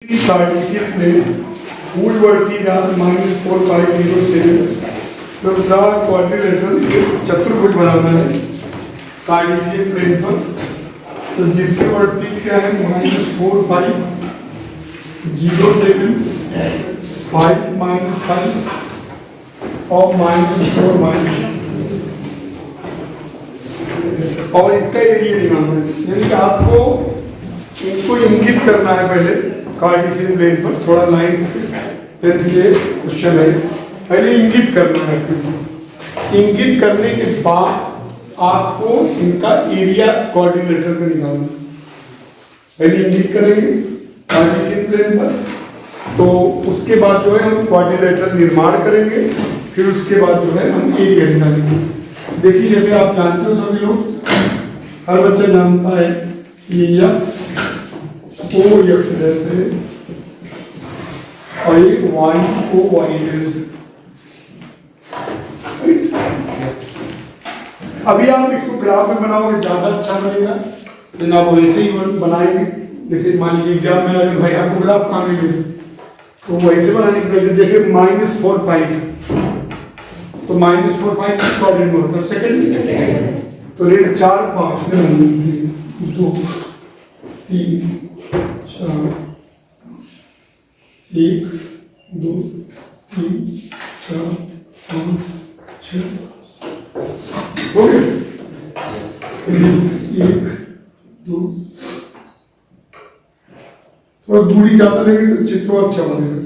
Cartesian plane whose vertices are -4 pi 0 7 तो the quadrilateral चतुर्भुज बनाना है कार्टेशियन प्लेन पर। तो जिसके वर्टिसेस क्या है -4 pi 0 7 5 -5 और -4 और इसका एरिया निकालना है। यानी कि आपको इसको इंगित करना है पहले कार्टेशियन प्लेन पर। थोड़ा लाइन टेंथ के क्वेश्चन है, पहले इंगित करना है। इंगित करने के बाद आपको इनका एरिया क्वाड्रिलेटरल का निकालना है। पहले इंगित करेंगे कार्टेशियन प्लेन पर, तो उसके बाद जो है हम क्वाड्रिलेटरल निर्माण करेंगे, फिर उसके बाद जो है हम एरिया निकालेंगे। देखिए जैसे आप जानते हो सभी लोग, हर बच्चा जानता है कि यक्स को यक्स जैसे और एक वाई को वाई जैसे। अभी आप इसको ग्राफ में बनाओगे ज्यादा अच्छा बनेगा, लेकिन आप वैसे ही बनाएंगे। जैसे मान लीजिए एग्जाम में अगर भाई आपको ग्राफ कहाँ मिले तो वैसे बनाने की वजह, जैसे -4 pi तो -4 pi किस क्वाड्रेंट में होता है? सेकंड। तो रेड 4 5 में 2 3 4 1 2 3 4 5 6 हो गए। 1 2 थोड़ा दूरी ज्यादा लेंगे तो चित्र अच्छा बनेगा।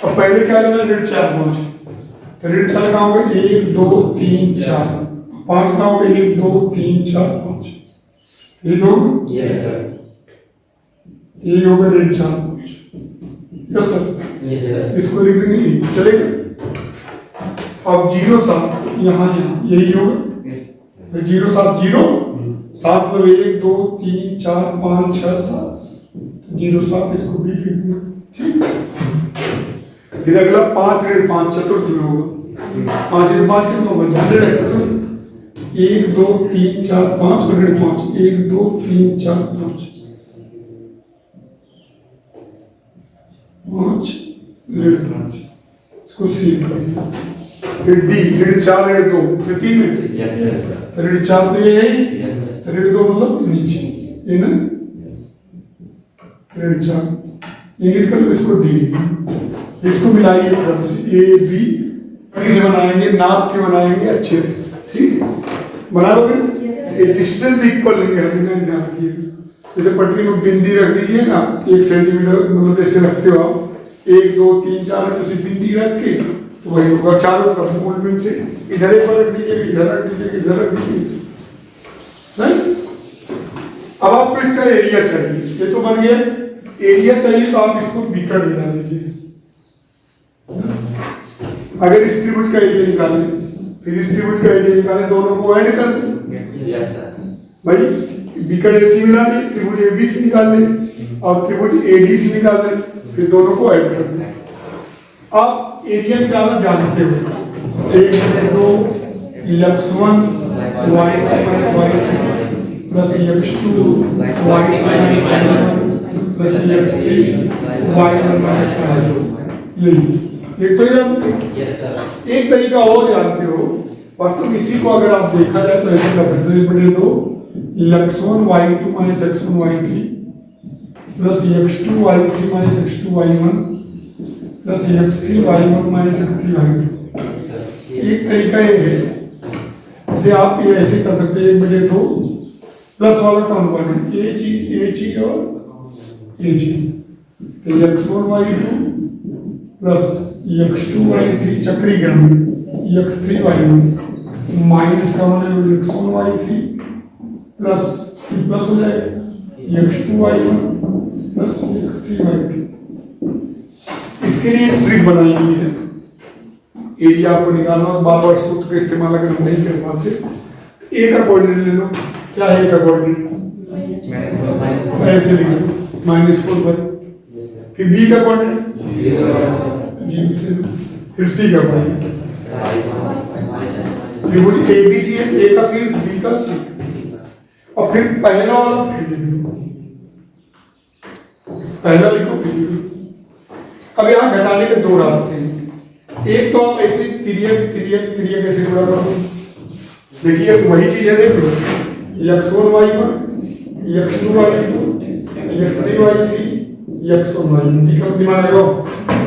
अब पहले क्या लेना? रेड 4 5 तो रेड 4 कहाँ होगा? 1 2 3 4 5 कहाँ होगा? 1 2 3 4 5 ये दो। Yes sir. ये होगा red 4 5। Yes sir. Yes sir. इसको लिख देंगे, चलेगा। अब 0 7 यहाँ यही होगा। 0 7 0 7 मतलब 1 2 3 4 5 6 7 0 7 इसको भी लिख देंगे। ठीक। फिर अगला 5 रेड 5 चतुर्थ में होगा। 5 रेड 5 कितना होगा? चतुर्थ। 1 2 3 4 5 रेड 5 1 2 3 4 5 रेड 5 इसको सी करेंगे। फिर डी रेड 4 रेड 2 तृतीय में। Yes sir. रेड 4 तो ये है। Yes sir. रेड 2 मतलब नीचे ये ना। रेड 4 इंगित कर लो इसको डी। इसको मिलाइए क्रम से ए बी कैसे बनाएंगे? नाप के बनाएंगे अच्छे से। ठीक बना लोगे? ये डिस्टेंस इक्वल लेंगे, हर जगह ध्यान रखिएगा। जैसे पटरी में बिंदी रख दीजिए ना 1 सेंटीमीटर, मतलब ऐसे रखते हो आप 1 2 3 4 है तो उसी बिंदी रख के तो वही होगा। चारों तरफ मूल बिंद से इधर एक रख दीजिए, इधर रख दीजिए, इधर रख दीजिए। राइट। अब आपको इसका एरिया चाहिए। ये तो बन गया। एरिया चाहिए तो आप इसको विकर्ण बना दीजिए। अगर इस त्रिभुज का एरिया निकालें, फिर इस त्रिभुज का एरिया निकालें, दोनों को ऐड कर दें। Yes sir. भाई विकर्ण एसी मिला दें, त्रिभुज एबीसी निकाल लें और त्रिभुज एडीसी निकाल लें, फिर दोनों को ऐड कर दें। आप एरिया निकालना जानते हो। 1 2 x1 y plus x2 y plus x3 y1 यही एक तो यस सर। एक तरीका और जानते हो, वास्तव में इसी को अगर आप देखा जाए तो ऐसे कर सकते हो। बड़े 2 x1 y2 minus x1 y3 plus x2 y3 minus x2 y1 plus x3 y1 minus x3 y2। एक तरीका ये है, जैसे आप ये ऐसे कर सकते हैं 1/2 प्लस वाला टर्म बने a g और a g तो x1 y2 plus x2 y3 चक्रीकरण x3 y1 minus का होने x1 y3 प्लस प्लस हो जाएगा x2 y1 plus x3 y2। इसके लिए ट्रिक बनाई गई है। एरिया आपको निकालना और बार बार सूत्र का इस्तेमाल अगर हम नहीं कर पाते, ए का कोऑर्डिनेट ले लो। क्या है ए का कोऑर्डिनेट? ऐसे लिखो -4 फिर बी का कोऑर्डिनेट 0 से, फिर सी का कोऑर्डिनेट त्रिभुज एबीसी है, ए का सी बी का सी और फिर पहला वाला फिर पहला लिखो फिर ये लिखो। अब यहाँ घटाने के दो रास्ते हैं। एक तो आप ऐसे तिरियक तिरियक तिरियक ऐसे गुणा करो। देखिए वही चीज है, देखो x1y1 x2y2 x3y3 x1y3 दिमाग लगाओ।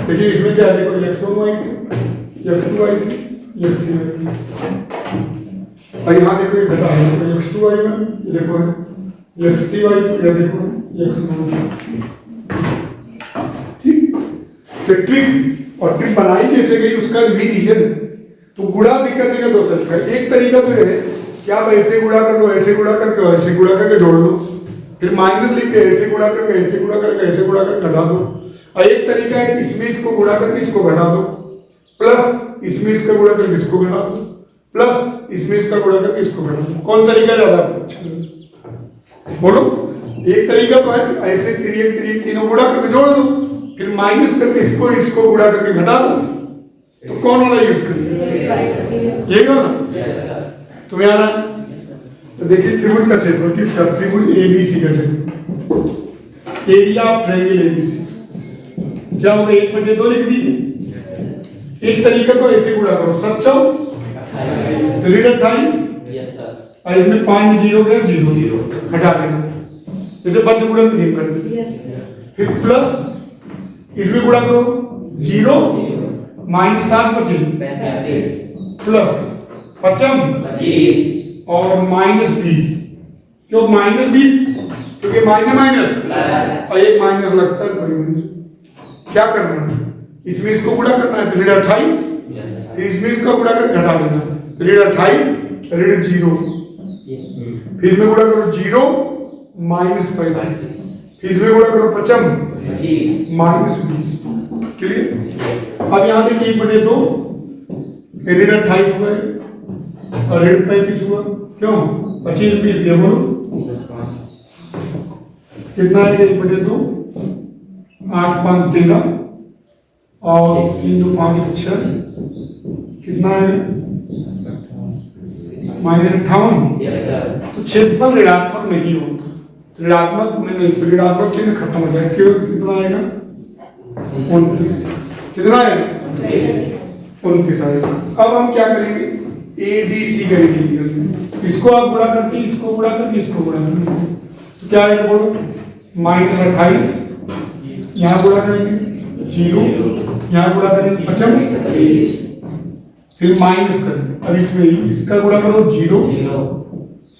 देखिए इसमें क्या है, देखो x1y2 x2y3 x3y3 और यहाँ देखो ये घटा है, x2y1 ये देखो x3y2 ये देखो x1y2। ठीक, तो ट्रिक और ट्रिक बनाई कैसे गई उसका भी रीजन। तो गुणा भी करने का दो तरीका है। एक तरीका तो ये है कि आप ऐसे गुणा कर दो, ऐसे गुणा करके और ऐसे गुणा करके जोड़ दो, फिर माइनस लिख के ऐसे गुणा करके ऐसे गुणा करके ऐसे गुणा करके घटा दो। और एक तरीका है कि इसमें इसको गुणा करके इसको घटा दो, प्लस इसमें इसका गुणा करके इसको घटा दो, प्लस इसमें इसका गुणा करके इसको घटा दो। कौन तरीका ज्यादा अच्छा बोलो? एक तरीका तो है ऐसे तिरियक तिरियक तीनों गुणा करके जोड़ दो, फिर माइनस करके इसको इसको गुणा करके घटा दो। तो कौन वाला यूज करेंगे? ये ना तुम्हें आना। तो देखिए त्रिभुज का क्षेत्रफल किसका? त्रिभुज एबीसी का क्षेत्रफल, एरिया ऑफ ट्रायंगल एबीसी क्या होगा? 1/2 लिख दी। एक तरीका तो ऐसे गुणा करो, 7 28 और इसमें 5 0 गया 0 0 हटा देना, जैसे पंच गुणन नहीं करते। फिर प्लस इसमें गुणा करो 0 माइनस 7 25 प्लस 25 और माइनस 20। क्यों माइनस 20? क्योंकि माइनस माइनस और एक माइनस लगता है। क्या करना है? इसमें इसको गुणा करना है, तो ऋण 28 इसमें इसका गुणा कर घटा देना, तो ऋण 28 ऋण 0 फिर में गुणा करो 0 माइनस 35 फिर इसमें गुणा करो 25 माइनस 20। क्लियर? अब यहाँ देखिए 1/2 ऋण 28 हुआ है और ऋण 35 हुआ। क्यों? 25 20 ये बोलो कितना है? 1/2 8 5 13 और 3 2 5 6 कितना है? -58। तो क्षेत्रफल ऋणात्मक नहीं होता, ऋणात्मक में नहीं, तो ऋणात्मक चिन्ह खत्म हो जाए। क्यों? कितना आएगा? 29। कितना है? 29 आएगा। अब हम क्या करेंगे? एडीसी करेंगे। इसको आप गुणा करके इसको गुणा करके इसको गुणा करेंगे, तो क्या आएगा बोलो? -28 यहाँ गुणा करेंगे 0 यहाँ गुणा करेंगे 25 फिर माइनस करेंगे। अब इसमें इसका गुणा करो 0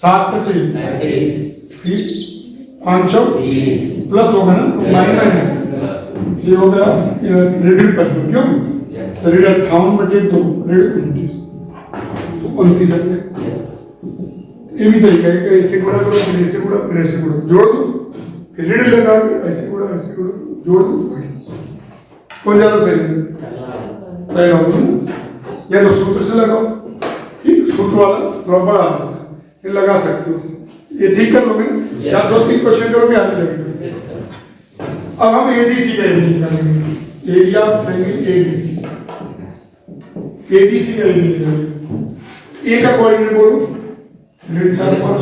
7 25 फिर 5 प्लस होगा ना, माइनस ये हो गया ऋण पर। क्यों? ऋण 58/2 ऋण 29 तो 29 आ गया। ये भी तरीका है कि ऐसे गुणा करो फिर ऐसे गुणा फिर ऐसे गुणा जोड़ दो, फिर ऋण लगा के ऐसे गुणा जोड़ दो। कौन ज्यादा सही है? पहला होगा या तो सूत्र से लगाओ, ठीक, सूत्र वाला थोड़ा बड़ा ये लगा सकते हो, ये ठीक कर लोगे ना, या 2-3 क्वेश्चन करोगे आने लगेगा। अब हम एडीसी का एरिया निकालेंगे, area of triangle ADC. ADC का एरिया निकालेंगे। ए का कोऑर्डिनेट बोलो 4.5,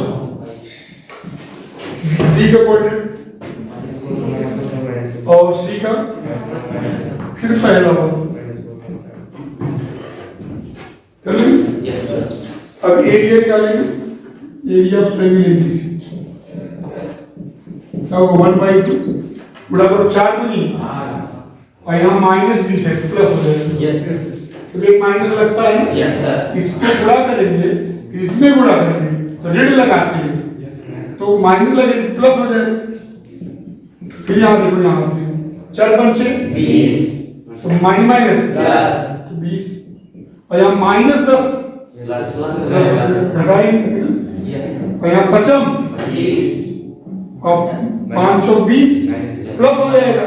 डी का कोऑर्डिनेट और सी का फिर पहला बोलो। कर लेंगे? अब एरिया निकालेंगे, एरिया ऑफ ट्रायंगल एबीसी क्या होगा? 1/2 गुणा करो 4 दूनी और यहाँ -20 है प्लस हो जाएगा। क्योंकि एक माइनस लगता है ना। इसको गुणा करेंगे फिर इसमें गुणा करेंगे तो ऋण लगाते हैं तो माइनस लगेगा प्लस हो जाएगा। फिर यहाँ देखो यहाँ 4 5 20 तो माइनस 20 और यहाँ -10 घटाएंगे और यहाँ 25 और 520 प्लस हो जाएगा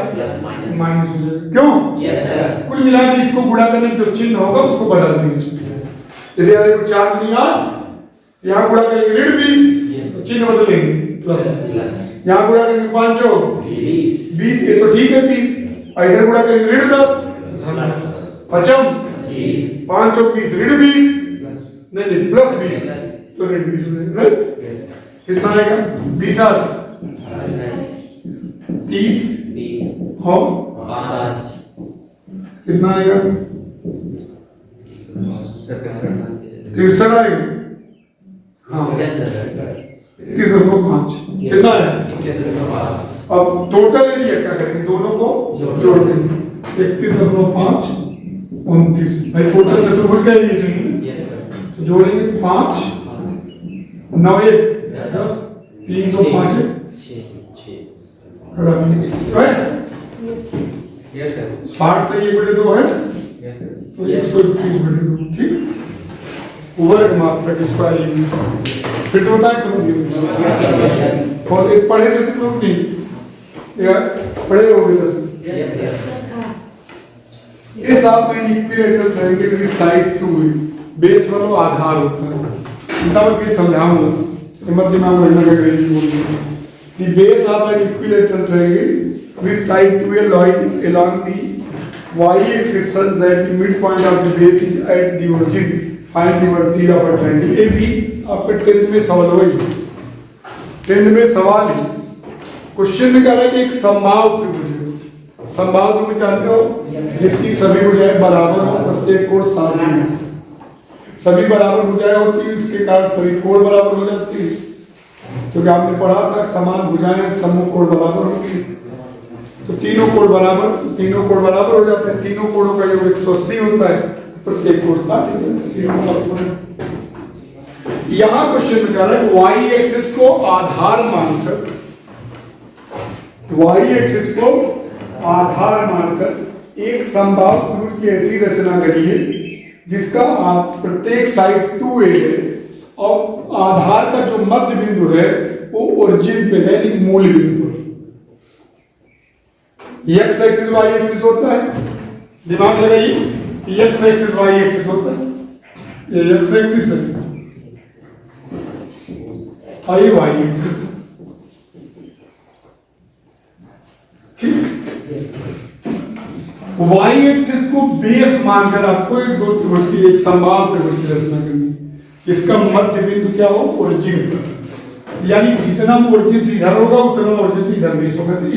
माइनस हो जाएगा। क्यों? कुल मिला के इसको गुणा करने में जो चिन्ह होगा उसको बदल देंगे। जैसे यहाँ देखो 4 दूनी 8 यहाँ गुणा करेंगे ऋण 20 चिन्ह बदलेंगे प्लस, यहाँ गुणा करेंगे 5 20 ये तो ठीक है 20 और इधर गुणा करेंगे ऋण 10 25 5 और 20 ऋण 20 नहीं प्लस 20 तो ऋण 20 हो जाएगा। राइट? कितना आएगा? 20 8 30 हाँ 5 कितना आएगा? 63 आएगा। हाँ 31.5 कितना है? अब टोटल एरिया क्या करेंगे? दोनों को जोड़ देंगे। 31.5 29 भाई टोटल चतुर्भुज का एरिया चाहिए। जोड़ेंगे 5 9 1 10 3 2 5 6 60 से 1/2 है तो 121/2 ठीक। वर्ग मात्रक स्क्वायर यूनिट फिर से बताएं समझिए। और एक पढ़े थे तुम लोग नहीं यार? पढ़े होंगे 10 इस आप में equilateral triangle with side 2 base वाला आधार होता है। तब के समझाऊंगा मत दिमाग में रखना क्या करेंगे बोल दो। The base of an equilateral triangle with side 2 along the y-axis such that the midpoint of the base is at the origin. Find the vertices of a triangle. ये भी आपके 10th में सवाल हुई। 10th में सवाल है क्वेश्चन में कह रहा है कि एक समबाहु त्रिभुज है। समबाहु त्रिभुज जानते हो जिसकी सभी भुजाएं बराबर हो, प्रत्येक कोण 60 है। सभी बराबर भुजाएं होती है, इसके कारण सभी कोण बराबर हो जाती है। क्योंकि आपने पढ़ा था समान भुजाएं सम्मुख कोण बराबर होती है। तो तीनों कोण बराबर हो जाते हैं। तीनों कोणों का योग 180 होता है, प्रत्येक कोण 60 है। यहाँ क्वेश्चन में कह रहा है y एक्सिस को आधार मानकर एक समबाहु त्रिभुज की ऐसी रचना करिए जिसका प्रत्येक साइड 2a है और आधार का जो मध्य बिंदु है वो ओरिजिन पे है, यानी मूल बिंदु पर। एक्स एक्सिस वाई एक्सिस होता है, दिमाग लगाइए। एक्स एक्सिस वाई एक्सिस होता है, ये एक्स एक्सिस है, आई वाई एक्सिस। ठीक, वाई एक्सिस को बेस मानकर आपको एक दो त्रिभुज की एक समबाहु त्रिभुज की रचना करनी है जिसका मध्य बिंदु क्या हो? ओरिजिन पर। यानी जितना ओरिजिन से इधर होगा उतना ओरिजिन से इधर बेस होगा। तो ए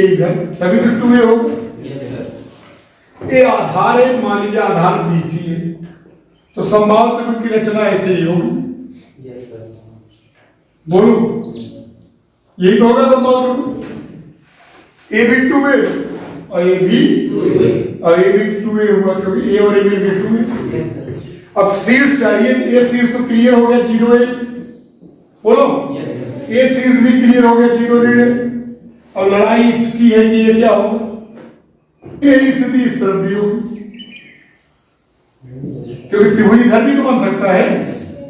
इधर तभी तो 2a होगा। ए आधार है, मान लीजिए आधार BC है, तो समबाहु त्रिभुज की रचना ऐसे ही होगी। बोलो यही तो होगा समबाहु त्रिभुज। ए भी 2a और ए भी 2a हुआ क्योंकि ए और ए भी 2a। अब शीर्ष चाहिए, ए शीर्ष तो क्लियर हो गया 0 है। बोलो ए शीर्ष भी क्लियर हो गया 0 है। और लड़ाई इसकी है कि ये क्या होगा? यही स्थिति इस तरफ भी होगी क्योंकि त्रिभुज इधर भी तो बन सकता है।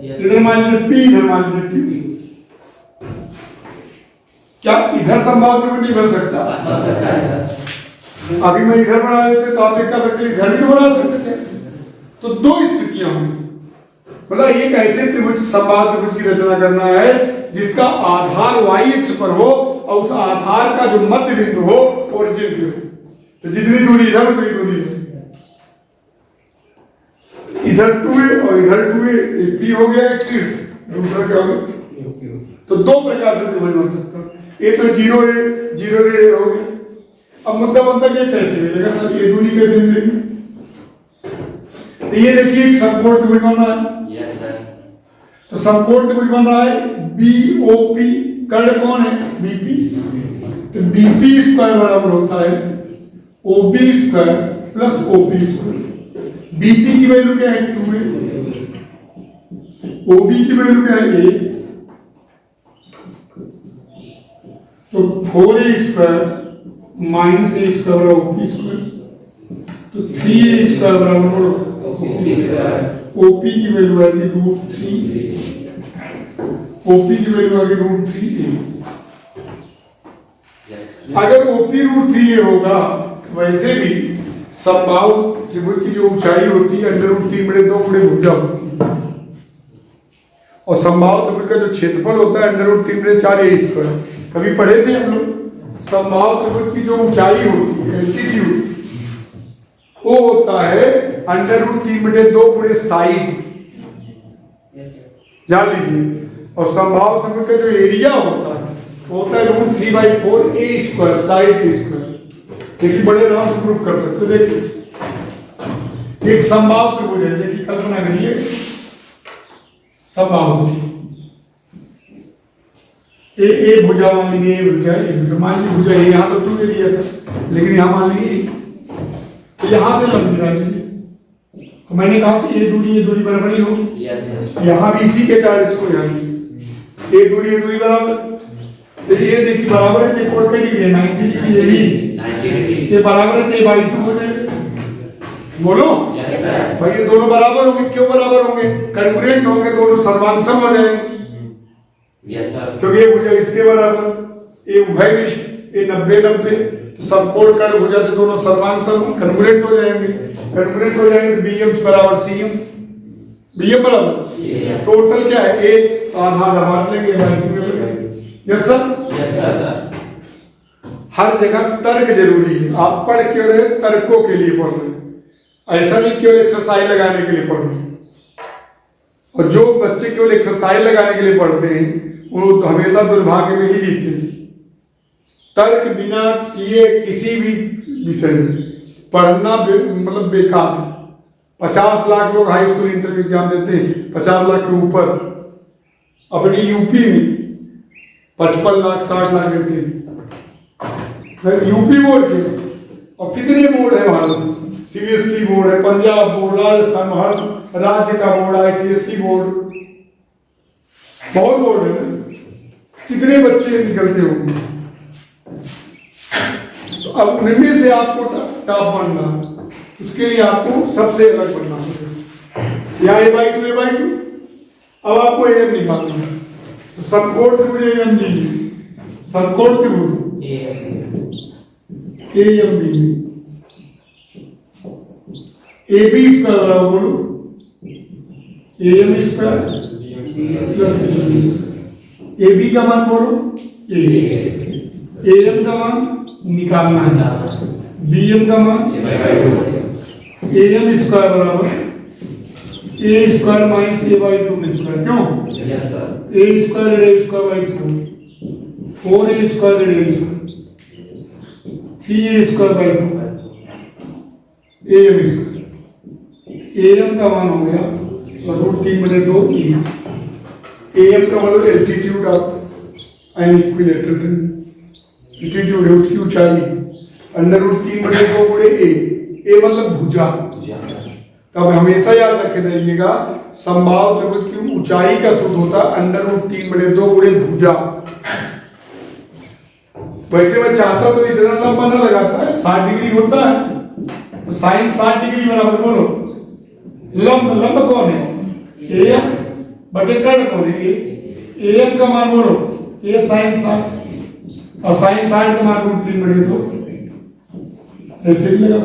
इधर मान लीजिए P, इधर मान लीजिए Q। क्या इधर समबाहु त्रिभुज नहीं बन सकता? अभी मैं इधर बना देते तो आप कर सकते, इधर भी तो बना सकते थे। तो दो स्थितियां होंगी। मतलब एक ऐसे त्रिभुज समबाहु त्रिभुज की रचना करना है जिसका आधार y अक्ष पर हो और उस आधार का जो मध्य बिंदु हो ओरिजिन पे हो। तो जितनी दूरी इधर उतनी दूरी इधर 2a और इधर 2a, P हो गया एक्सिस, दूसरा क्या होगा? तो दो प्रकार से त्रिभुज बन सकता है। ये तो 0 a हो गया। अब मुद्दा बनता है कैसे मिलेगा सर? ये दूरी कैसे मिलेगी? तो ये देखिए एक समकोण त्रिभुज बन रहा है। Yes sir. तो समकोण त्रिभुज बन रहा है BOP। कर्ण कौन है? BP। तो BP स्क्वायर बराबर होता है OB square plus OP square. BP की वैल्यू क्या है? 2a। OB की वैल्यू क्या है? a। तो 4a square minus a square OP square, तो 3a स्क्वायर बराबर OP की वैल्यू आएगी √3a। OP की वैल्यू आएगी √3a। अगर OP √3a होगा वैसे भी समबाहु त्रिभुज की जो ऊंचाई होती है √3/2 भुजा होती है और समबाहु त्रिभुज का जो क्षेत्रफल होता है √3/4a स्क्वायर। कभी पढ़े थे हम लोग? समबाहु त्रिभुज की जो ऊंचाई होती है एल्टीट्यूड वो होता है √3/2 साइड, जान लीजिए। और समबाहु त्रिभुज का जो एरिया होता है वो होता है √3/4 a स्क्वायर साइड स्क्वायर। देखिए बड़े आराम से प्रूफ कर सकते हो। देखिए एक समबाहु त्रिभुज है, देखिए कल्पना करिए समबाहु ए भुजा मान लीजिए, ए भुजा मान लीजिए, भुजा यहाँ तो 2 दिया था, लेकिन यहाँ मान लीजिए तो यहाँ से लंब निकाल लीजिए। तो मैंने कहा कि ये दूरी बराबर ही होगी। यहाँ भी इसी के कारण इसको यहाँ ये दूरी बराबर, तो ये देखिए बराबर है, देखो कोण डिग्री है 90 डिग्री, ये भी ये बराबर है, तो बाई 2 हो जाएगा। बोलो भाई ये दोनों बराबर होंगे, क्यों बराबर होंगे? कंग्रुएंट होंगे, दोनों सर्वांग हो जाएंगे। क्योंकि ये भुजा इसके बराबर, ये उभयनिष्ठ, ये 90-90, तो समकोण कर्ण भुजा से दोनों सर्वांग कंग्रुएंट हो जाएंगे। कंग्रुएंट हो जाएंगे तो BM बराबर CM, BM बराबर टोटल क्या है 1, तो आधा बांट लेंगे बाई 2। Yes sir. हर जगह तर्क जरूरी है। आप पढ़ क्यों रहे? तर्कों के लिए पढ़ रहे हैं, ऐसा नहीं केवल एक्सरसाइज लगाने के लिए पढ़ रहे हैं। और जो बच्चे केवल एक्सरसाइज लगाने के लिए पढ़ते हैं वो तो हमेशा दुर्भाग्य में ही जीतते हैं। तर्क बिना किए किसी भी विषय में पढ़ना मतलब बेकार है। 50 लाख लोग हाई स्कूल इंटरव्यू एग्जाम देते हैं, 50 लाख के ऊपर। अपनी यूपी में 55 लाख 60 लाख देते हैं यूपी बोर्ड के। और कितने बोर्ड है वहां? CBSE बोर्ड है, पंजाब बोर्ड, राजस्थान, हर राज्य का बोर्ड, ICSE बोर्ड, बहुत बोर्ड है ना। कितने बच्चे निकलते होंगे? तो अब उनमें से आपको टॉप बनना, उसके लिए आपको सबसे अलग बनना पड़ेगा। या A/2 अब आपको AM निकालना है, तो समकोण त्रिभुज AM लीजिए, समकोण त्रिभुज AM लीजिए, AB स्क्वायर बराबर बोलो AM स्क्वायर, AB का मान बोलो AM का मान निकालना है, BM का मान AM स्क्वायर बराबर A square minus A/2 square. क्यों? A square A square by 2, 4A square A square, 3A square by 2 AM square. AM का मान हो गया √3/2 E। AM का मतलब altitude of an equilateral, altitude है उसकी ऊंचाई, √3/2 गुणे A मतलब भुजा। तब हमेशा याद रखे रहिएगा समबाहु त्रिभुज की ऊंचाई का सूत्र होता है √3/2 गुणे भुजा। वैसे मैं चाहता तो इतना लंबा ना लगाता है, 60 डिग्री होता है तो साइन 60 डिग्री बराबर बोलो लंब कौन है? AM बटे कर्ण कौन है? AM का मान बोलो A sin 60 और sin 60 का मान √3/2, ऐसे ही लगा।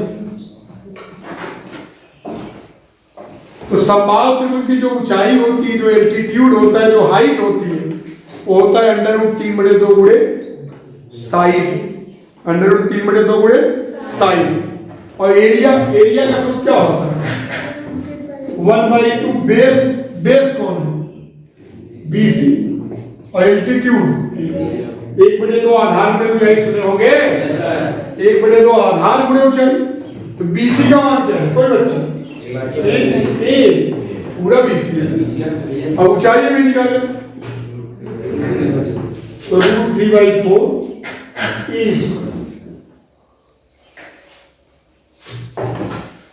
तो समबाहु त्रिभुज की जो ऊंचाई होती है, जो एल्टीट्यूड होता है, जो हाइट होती है, वो होता है √3/2 गुणे साइड, √3/2 गुणे साइड। और एरिया का सूत्र क्या होता है? 1/2 बेस कौन है? BC। और एल्टीट्यूड 1/2 आधार गुणे ऊंचाई सुने होंगे, 1/2 आधार गुणे ऊंचाई। तो BC का मान क्या है? कोई बच्चा A पूरा BC है। और ऊंचाई भी निकाले तो √3/4 E स्क्वायर।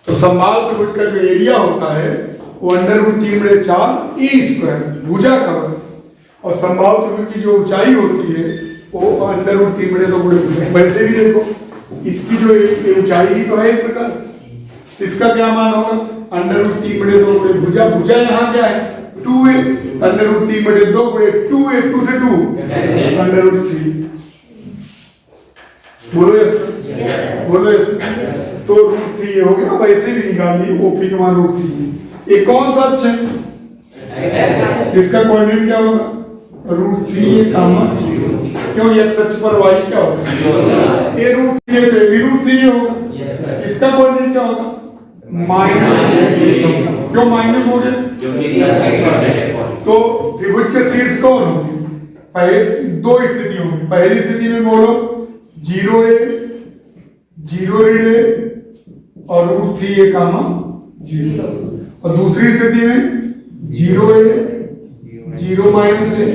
तो समबाहु त्रिभुज का जो एरिया होता है वो √3/4 E स्क्वायर भुजा का। और समबाहु त्रिभुज की जो ऊंचाई होती है वो √3/2 गुणे भुजा। वैसे भी देखो इसकी जो ऊंचाई ही तो है एक प्रकार, इसका क्या मान होगा? √3/2 गुणे भुजा। भुजा यहाँ क्या है? 2A, √3/2 गुणे 2A, 2 से 2 √3। बोलो यस, बोलो यस। तो √3 हो गया। वैसे भी निकाल ली OP का मान √3। ये कौन सा अक्ष है? इसका कोऑर्डिनेट क्या होगा? √3 क्यों? x अक्ष पर y क्या होगा? ये √3 है तो ये भी √3 होगा। इसका कोऑर्डिनेट क्या होगा? माइनस। क्यों माइनस हो गया? तो त्रिभुज के शीर्ष कौन होंगे? पहले 2 स्थिति होंगी। पहली स्थिति में बोलो 0A 0 ऋण A और √3A कामा 0, और दूसरी स्थिति में 0A 0 minus A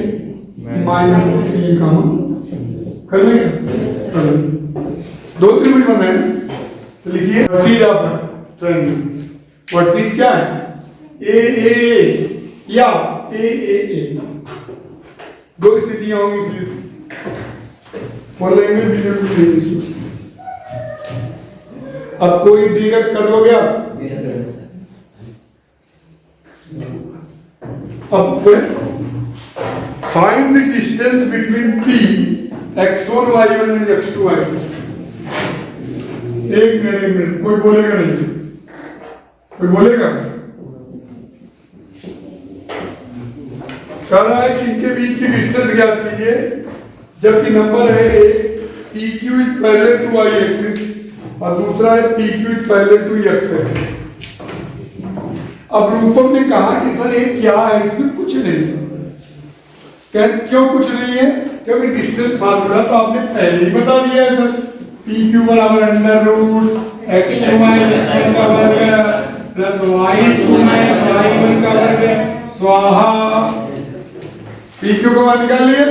minus √3A कामा, कर लेंगे। दो त्रिभुज बन रहे हैं, तो लिखिए वर्सेज ऑफ ट्रायंगल। वर्सेज क्या है? ए या ए। दो स्थितियां होंगी इसलिए बोल लेंगे। अब कोई देगा, कर लोगे आप? अब find the distance between P x1 y1 and x2 y2। एक मिनट, कोई बोलेगा नहीं? कोई बोलेगा? कह रहा है कि इनके बीच की डिस्टेंस ज्ञात कीजिए जबकि नंबर है PQ is parallel to y axis और दूसरा है PQ is parallel to x axis. अब रूपम ने कहा कि सर ये क्या है? इसमें कुछ नहीं। क्यों कुछ नहीं है? क्योंकि डिस्टेंस फार्मूला तो आपने पहले ही बता दिया है सर। PQ बराबर under root x2 minus x1 का वर्ग प्लस y2 माइनस y1 का वर्ग स्वाहा। PQ का मान निकाल लिए।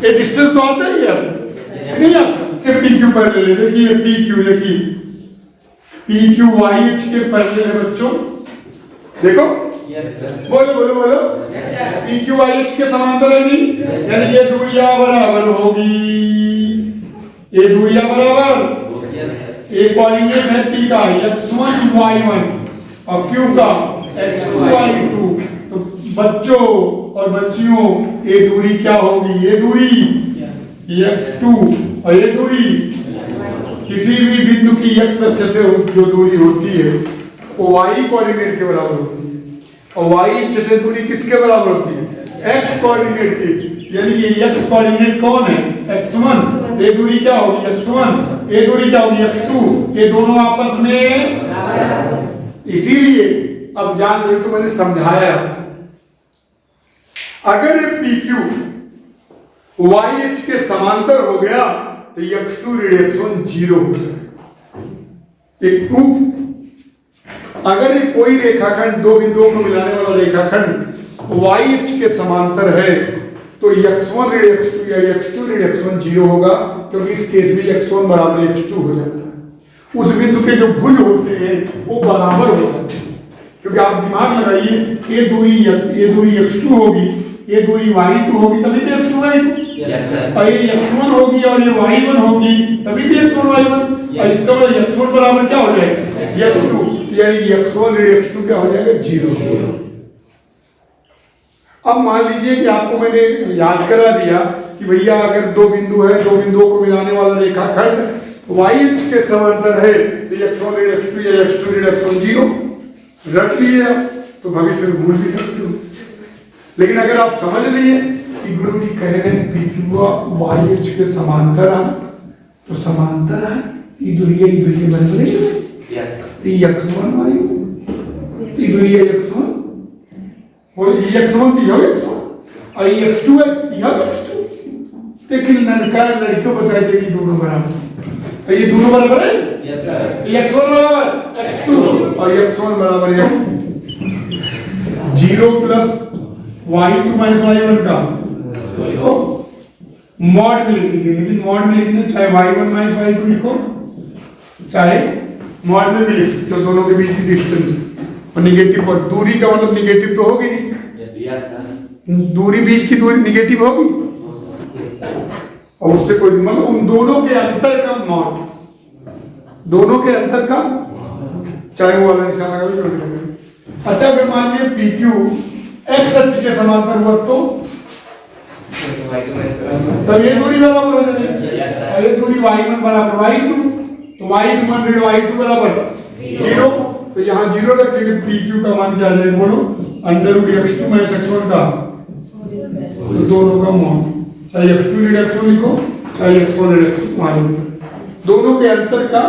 ये डिस्टेंस तो आता ही है, नहीं आता? ये PQ पर ले, देखिए PQ, देखिए PQ YH के पहले है बच्चों, देखो बोलो बोलो बोलो। PQ YH के समांतर है नहीं, यानी ये दूरियां बराबर होगी, ये दूरियां बराबर। एक कोऑर्डिनेट है P का x1 y1 और Q का x2 y2। तो बच्चों और बच्चियों ये दूरी क्या होगी? ये दूरी x2 और ये दूरी किसी भी बिंदु की x अक्ष से जो दूरी होती है वो y कोऑर्डिनेट के बराबर होती है, और y अक्ष से दूरी किसके बराबर होती है? x कोऑर्डिनेट की। यानी कि x कोऑर्डिनेट कौन है? x1। ये दूरी क्या होगी? x1। ये दूरी क्या होगी? x2। ये दोनों आपस में, इसीलिए अब जान लो, तो मैंने समझाया अगर ये PQ YH के समांतर हो गया तो x2 ऋण x1 0 हो जाएगा। एक प्रूफ, अगर ये कोई रेखाखंड दो बिंदुओं को मिलाने वाला रेखाखंड YH के समांतर है तो x1 ऋण x2 या x2 ऋण x1 0 होगा, क्योंकि इस केस में x1 बराबर x2 हो जाता है। उस बिंदु के जो भुज होते हैं वो बराबर हो जाते हैं, क्योंकि आप दिमाग लगाइए, ये दूरी x2 होगी, ये दूरी y2 होगी, तभी तो x2 y2। और ये x1 होगी और ये y1 होगी, तभी तो x1 y1। और इसका मतलब x1 बराबर क्या हो जाएगा? x2। यानी कि x1 ऋण x2 क्या हो जाएगा? 0। अब मान लीजिए कि आपको मैंने याद करा दिया कि भैया अगर दो बिंदु है, दो बिंदुओं को मिलाने वाला रेखाखंड YH के समांतर है तो x1 ऋण x2 या x2 ऋण x1 0 रख लिए आप, तो भविष्य में भूल भी सकते हो। लेकिन अगर आप समझ लिए कि गुरु जी कह रहे हैं PQ YH के समांतर है, तो समांतर है ये दूरियां बराबर है। x1 y1 ये दूरियां x1 और ये x1 तो यह x1 और ये x2 है, यह x2। लेकिन ननकार लड़कियों बताए थे ये दोनों बराबर, ये दोनों बराबर है। ये x1 बराबर x2 और x1 बराबर है 0 प्लस y2 माइनस y1 का मॉड में लिखेंगे। लेकिन मॉड में लिखना चाहे y1 माइनस y2 लिखो, चाहे मॉड में भी लिख सकते हो, दोनों के बीच की डिस्टेंस और निगेटिव, और दूरी का मतलब निगेटिव तो होगी नहीं। दूरी, बीच की दूरी निगेटिव होगी, और उससे कोई मतलब उन दोनों के अंतर का मॉड, दोनों के अंतर का, चाहे वो वाला निशान लगा। अच्छा अगर मान लीजिए PQ x अक्ष के समांतर हुआ तो तब ये दूरी बराबर हो जाएगी। ये दूरी y1 बराबर y2, तो y1 ऋण y2 बराबर 0। तो यहाँ 0 रखेंगे तो PQ का मान क्या आ जाएगा? बोलो, under root x2 minus x1 का, तो दोनों का मान, चाहे x2 ऋण x1 लिखो चाहे x1 ऋण x2 मान, दोनों के अंतर का